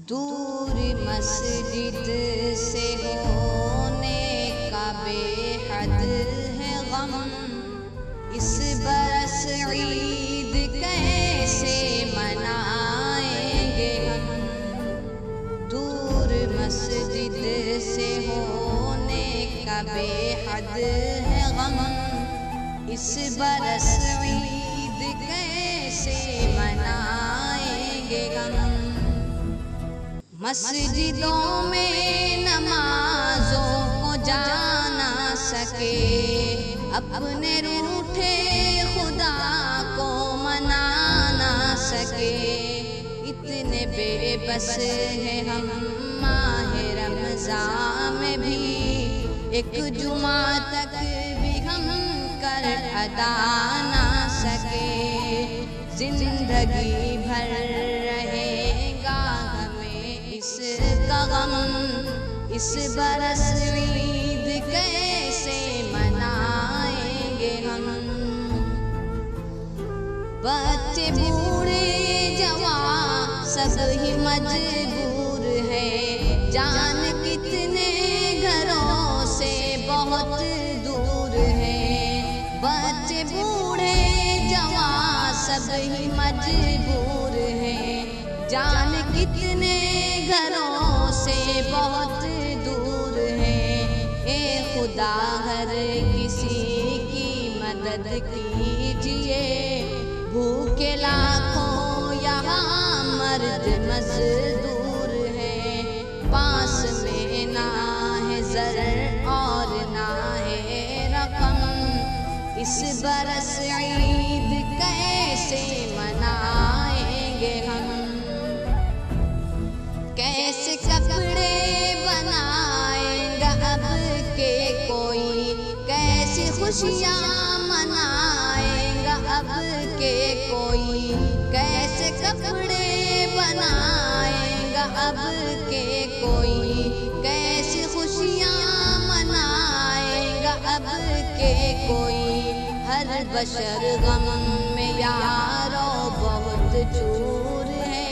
दूर मस्जिद से होने का बेहद है गम, इस बरस ईद कैसे मनाएंगे हम। दूर मस्जिद से होने का बेहद है गम, इस बरस ईद कैसे मनाएंगे हम। मस्जिदों में नमाजों को जा ना सके, अपने रूठे खुदा को मना ना सके, इतने बेबस हैं हम माहे रमज़ान में भी, एक जुमा तक भी हम कर अदा ना सके। जिंदगी भर रहेगा इसका गम, इस बरस ईद कैसे मनाएंगे हम। बच्चे बूढ़े जवान सब ही मजबूर है, जान कितने घरों से बहुत दूर है। बच्चे बूढ़े जवान सब ही मजबूर है, जान कितने घरों से बहुत दूर है। ए खुदा हर किसी की मदद कीजिए, भूखे लाखों यहाँ मर्द मजदूर है। पास में ना है ज़र और ना है रकम, इस बरस ईद कैसे मनाएंगे हम। कैसे कपड़े बनाएंगा अब के कोई, कैसी खुशियाँ मनाएंगा अब के कोई। कैसे कपड़े बनाएंगा अब के कोई, कैसी खुशियाँ मनाएंगा अब के कोई। हर बशर गम में यारो बहुत चूर है,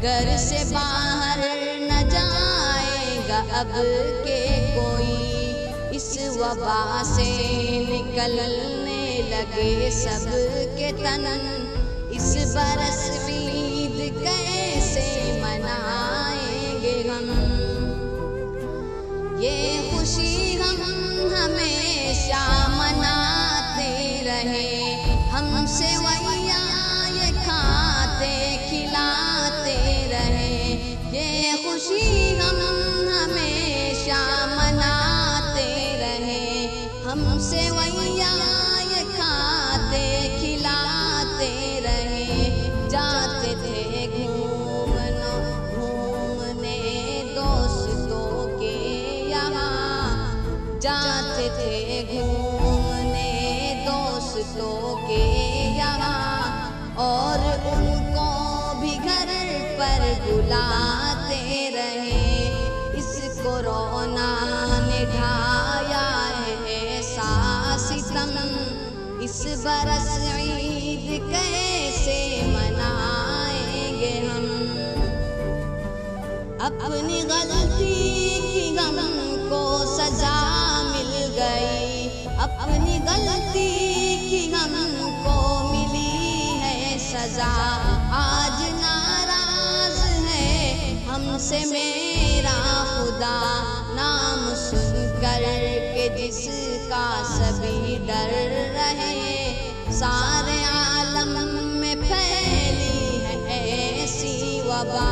घर से बाहर न जाएगा अब के कोई। इस वबा से निकलने लगे सब के तन, इस बरस ईद कैसे मनाएंगे हम। ये खुशी हम हमेशा मनाते रहे, हमसे वैया ये खाते खिलाते रहे। ये खुशी हम हमेशा मनाते रहे, हमसे वैया ये खाते खिलाते रहे। जाते थे घूमने दोस्तों के यहाँ, जाते थे घूमने दोस्तों के यहाँ, और उनको भी घर पर बुलाते रहे। इस कोरोना ने ढाया है ऐसा सितम, इस बरस ईद कैसे मनाएंगे हम। अपनी गलती की गम को सजा मिल गई, अपनी गलती की गम को मिली है सजा। आज नाराज है हमसे मेरा खुदा, नाम सुनकर के जिसका सभी डर रहे। सारे आलम में फैली है ऐसी वबा,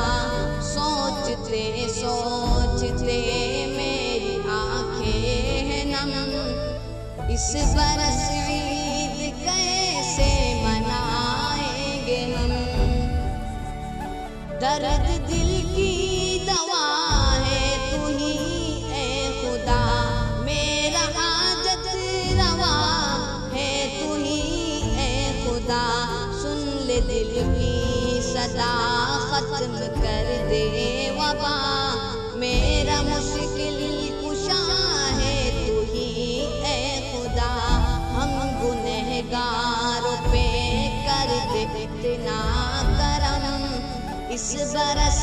सोचते सोचते मेरी आंखें हैं नम। इस बरस ईद कैसे मनाएंगे हम। दर्द दिल की दवा है तू ही ए खुदा, मेरा हाजत रवा है तू ही ए खुदा। सुन ले दिल की सदा, खत्म कर दे वबा, मेरा मुश्किल कुशा है तू ही ए खुदा। हम गुनहगारों पे कर दे इतना करम, इस बरस